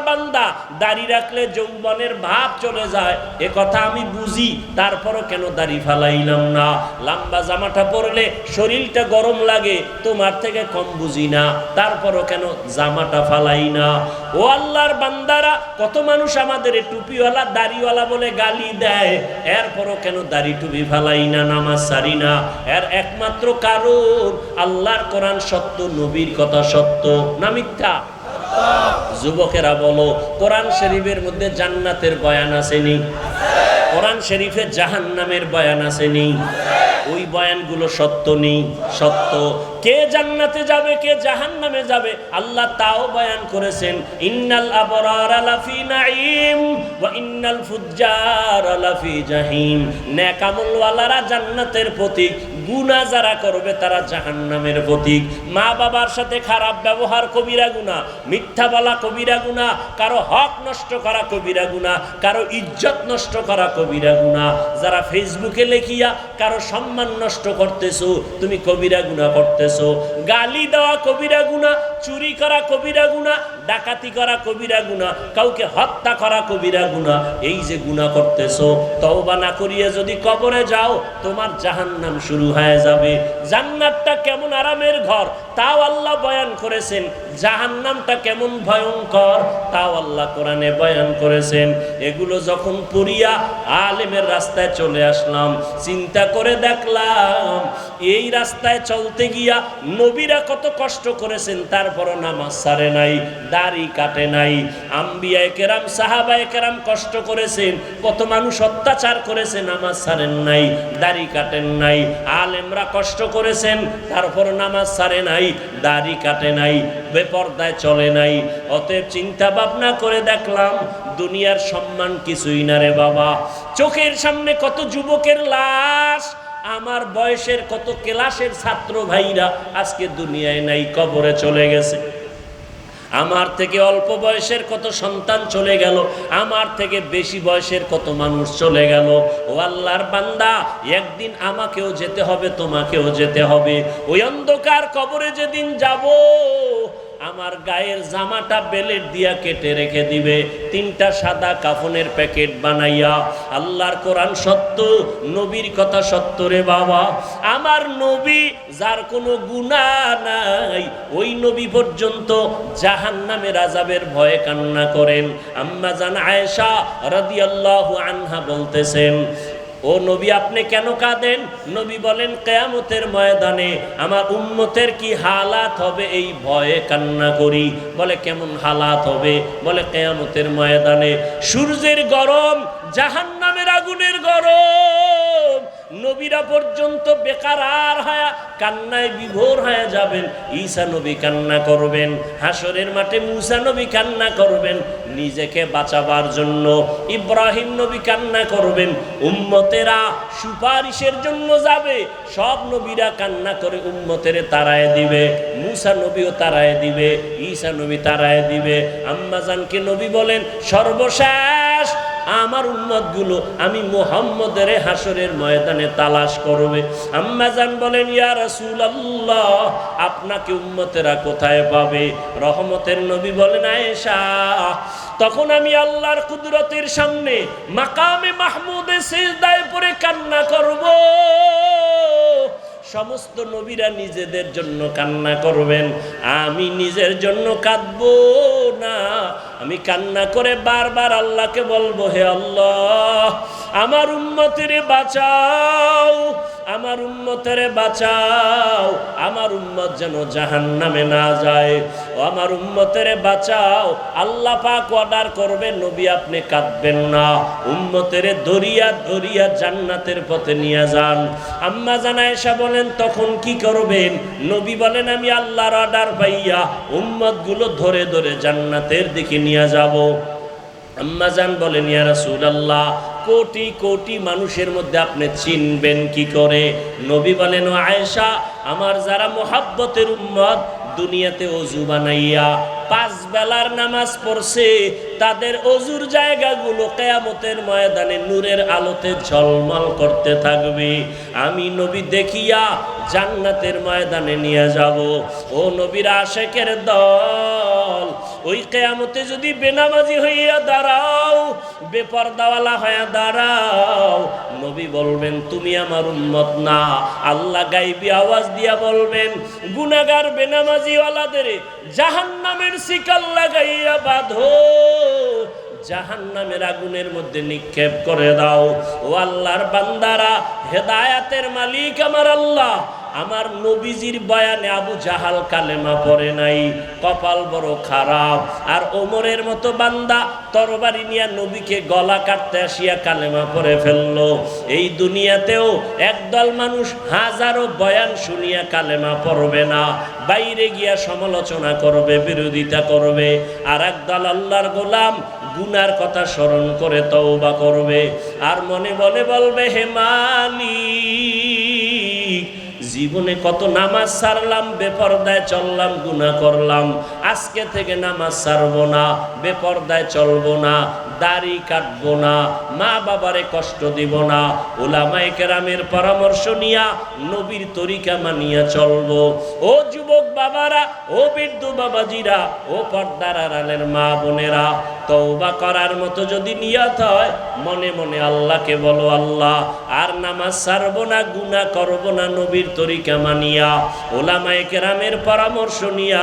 বান্দা দাড়ি রাখলে যৌবনের ভাব চলে যায়, এ কথা আমি বুঝি, তারপরও কেন দাড়ি ফালাইলাম না? লম্বা জামাটা পরলে শরীরটা গরম লাগে, তোমার থেকে কম বুঝি না, তারপরও কেন জামাটা ফালাই না? ও আল্লাহর বান্দারা, কত মানুষ আমাদের টুপিওয়ালা দাড়িওয়ালা বলে গালি দেয়, এরপরও কেন দাড়ি টুপি ফালাই না, নামাজ সারি না? এর একমাত্র কারণ আল্লাহর কোরআন সত্য, নবীর কথা সত্য না মিথ্যা? যুবকেরা বলো, কোরআন শরীফের মধ্যে জান্নাতের বয়ান আসেনি? কোরআন শরীফে জাহান্নামের বয়ান আসেনি? ওই বয়ানগুলো সত্য নেই? সত্য। কে জান্নাতে যাবে, কে জাহান্নামে যাবে, আল্লাহ তাও বয়ান করেছেন। ইন্নাল আবরারা লাফি নাঈম ওয়া ইন্নাল ফুজ্জারা লাফি জাহিম। নেক আমলওয়ালারা জান্নাতের প্রতীক, গুনাহ যারা করবে তারা জাহান্নামের প্রতীক। মা বাবার সাথে খারাপ ব্যবহার কবিরা গুনাহ, মিথ্যা বলা কবিরা গুনাহ, কারো হক নষ্ট করা কবিরা গুনাহ, কারো ইজ্জত নষ্ট করা কবিরা গুনাহ। যারা ফেসবুকে লেখিয়া কারো সম্মান নষ্ট করতেছো, তুমি কবিরা গুনাহ করতেছো। গালি দেওয়া কবিরা গুনাহ, চুরি করা কবিরা গুনাহ, ডাকাতি করা কবিরা গুনাহ, কাউকে হত্যা করা কবিরা গুনাহ। এই যে গুনাহ করতেছো, তওবা না করিয়ে যদি কবরে যাও, তোমার জাহান্নাম শুরু হয়ে যাবে। জান্নাতটা কেমন আরামের ঘর, তাও আল্লাহ বয়ান করেছেন। জাহান্নামটা কেমন ভয়ঙ্কর, তাও আল্লাহ কোরআনে বয়ান করেছেন। এগুলো যখন পড়িয়া আলেমের রাস্তায় চলে আসলাম, চিন্তা করে দেখলাম এই রাস্তায় চলতে গিয়া নবীরা কত কষ্ট করেছেন, তারপরও নামাজ ছাড়ে নাই, দাড়ি কাটে নাই। আম্বিয়ায়ে কেরাম, সাহাবায়ে কেরাম কষ্ট করেছেন, কত মানুষ অত্যাচার করেছে, নামাজ ছাড়েন নাই, দাড়ি কাটেন নাই। আলেমরা কষ্ট করেছেন, তারপরও নামাজ ছাড়ে নাই, দাড়ি কাটে নাই, বেপরদায় চলে নাই। অতএব চিন্তা ভাবনা করে দেখলাম দুনিয়ার সম্মান কিছুই না রে বাবা। চোখের সামনে কত যুবকের লাশ, আমার বয়সের কত ক্লাসের ছাত্র ভাইরা আজকে দুনিয়ায় নাই, কবরে চলে গেছে। আমার থেকে অল্প বয়সের কত সন্তান চলে গেল, আমার থেকে বেশি বয়সের কত মানুষ চলে গেল। ও আল্লাহর বান্দা, একদিন আমাকেও যেতে হবে, তোমাকেও যেতে হবে। ওই অন্ধকার কবরে যেদিন যাব, আমার গায়ের জামাটা বেলেট দিয়া কেটে রেখে দিবে, তিনটা সাদা কাফনের প্যাকেট বানাইয়া। আল্লাহর কোরআন সত্য, নবীর কথা সত্য রে বাবা। আমার নবী যার কোনো গুনাহ নাই, ওই নবী পর্যন্ত জাহান্নামের আযাবের ভয়ে কান্না করেন। আম্মা জান আয়েশা রাদিয়াল্লাহু আনহা বলতেছেন, ও নবী আপনি কেন কাঁদেন? নবী বলেন, কিয়ামতের ময়দানে আমার উম্মতের কি হালাত হবে, এই ভয়ে কান্না করি। বলে কেমন হালাত হবে? বলে কিয়ামতের ময়দানে সূর্যের গরম, জাহান্নামের আগুনের গরম, নবীরা পর্যন্ত বেকারার হয়ে কান্নায় বিভোর হয়ে যাবেন। ঈসা নবী কান্না করবেন, হাসরের মাঠে মূসা নবী কান্না করবেন নিজেকে বাঁচাবার জন্য, ইব্রাহিম নবী কান্না করবেন, উম্মতেরা সুপারিশের জন্য যাবে। সব নবীরা কান্না করে উম্মতেরে তাড়ায় দিবে, মূসা নবীও তাড়ায় দিবে, ঈসা নবী তাড়ায় দিবে। আম্মা জানকে নবী বলেন, সর্বশেষ আমার উম্মতগুলো আমি মুহাম্মদের হাসরের ময়দানে তালাশ করবে। আম্মা জান বলেন, ইয়া রাসূলুল্লাহ আপনাকে উম্মতেরা কোথায় পাবে? রহমতের নবী বলেন, আয়েশা তখন আমি আল্লাহর কুদরতের সামনে মাকামে মাহমুদে সিজদায় পড়ে কান্না করব। সমস্ত নবীরা নিজেদের জন্য কান্না করবেন, আমি নিজের জন্য কাঁদবো না। আমি কান্না করে বারবার আল্লাহকে বলবো, হে আল্লাহ আমার উম্মতেরে বাঁচাও, আমার উম্মতেরে বাঁচাও, আমার উম্মত যেন জাহান্নামে না যায়, ও আমার উম্মতেরে বাঁচাও। আল্লাহ পাক অর্ডার করবে, নবী আপনি কাঁদবেন না, উম্মতেরে ধরিয়া ধরিয়া জান্নাতের পথে নিয়ে যান। আম্মা জান আয়েশা বলেন, তখন কি করবেন? নবী বলেন, আমি আল্লাহর অর্ডার পাইয়া উম্মতগুলো ধরে ধরে জান্নাতের দিকে নিয়ে যাব। আম্মা জান বলেন, ইয়া রাসূলুল্লাহ কোটি কোটি মানুষের মধ্যে আপনি চিনবেন কি করে? নবী বলেন, ও আয়েশা আমার যারা মুহাব্বতের উম্মত, দুনিয়াতে ওযু বানাইয়া 5 বেলার নামাজ পড়ছে, তাদের ওযুর জায়গাগুলো কিয়ামতের ময়দানে নূরের আলোতে ঝলমল করতে থাকবে। আমি নবী দেখিয়া জান্নাতের ময়দানে নিয়ে যাব। ও নবীর আশিকের দল, ওই কিয়ামতে যদি বেনামাজি হইয়া দাঁড়াও, বেপরদাওয়ালা হইয়া দাঁড়াও, নবী বলবেন তুমি আমার উম্মত না। আল্লাহ গাইবি আওয়াজ দিয়া বলবেন গুনাহগার বেনামাজিওয়ালাদের জাহান্নামের শিকল লাগাইয়া বাঁধো, জাহান্নামের আগুনের মধ্যে নিক্ষেপ করে দাও। ও আল্লাহর বান্দারা, হেদায়াতের মালিক আমার আল্লাহ। আমার নবীজির বয়ানে আবু জাহাল কালেমা পড়ে নাই, কপাল বড় খারাপ। আর ওমরের মতো বান্দা তরবারি নিয়ে নবীকে গলা কাটতে আসিয়া কালেমা পড়ে ফেললো। এই দুনিয়াতেও একদল মানুষ হাজারো বয়ান শুনিয়া কালেমা পড়বে না, বাইরে গিয়া সমালোচনা করবে, বিরোধিতা করবে। আর একদল আল্লাহর গোলাম গুনার কথা স্মরণ করে তওবা করবে, আর মনে মনে বলবে হে মালিক, জীবনে কত নামাজ ছাড়লাম, বেপরদায় চললাম, গুনাহ করলাম, আজকে থেকে নামাজ ছাড়বো না, বেপরদায় চলবো না, দাড়ি কাটবো না, মা বাবারে কষ্ট দিব না, উলামায়ে কেরামের পরামর্শ নিয়া নবীর তরিকা মানিয়া চলবো। ও যুবক বাবারা, ও বৃদ্ধ বাবাজিরা, ও পর্দার আড়ালের মা বোনেরা, তওবা করার মতো যদি নিয়ত হয়, মনে মনে আল্লাহকে বলো আল্লাহ আর নামাজ ছাড়বো না, গুনাহ করবো না, নবীর তরিকা মানিয়া, উলামায়ে কেরামের পরামর্শ নিয়া,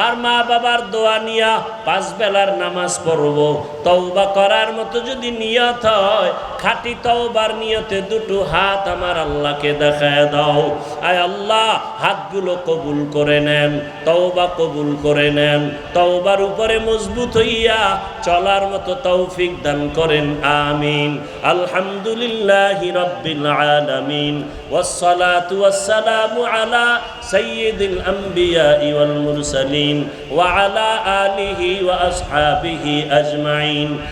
আর মা বাবার দোয়া নিয়া 5 বেলার নামাজ পড়বো। তওবা করার মতো যদি নিয়ত হয়, খাঁটি তওবার নিয়তে দুটো হাত আমার আল্লাহকে দেখায় দাও। আয় আল্লাহ, হাতগুলো কবুল করে নেন, তওবা কবুল করে নেন, তওবার উপরে মজবুত হইয়া চলার মতো তৌফিক দান করেন, আমিন। আলহামদুলিল্লাহি রাব্বিল আলামিন, ওয়াসসালাতু ওয়াসসালামু আলা সাইয়্যিদিল আমবিয়া ওয়াল মুরসালিন ওয়া আলা আলিহি ওয়া আসহাবিহি আজমাইন।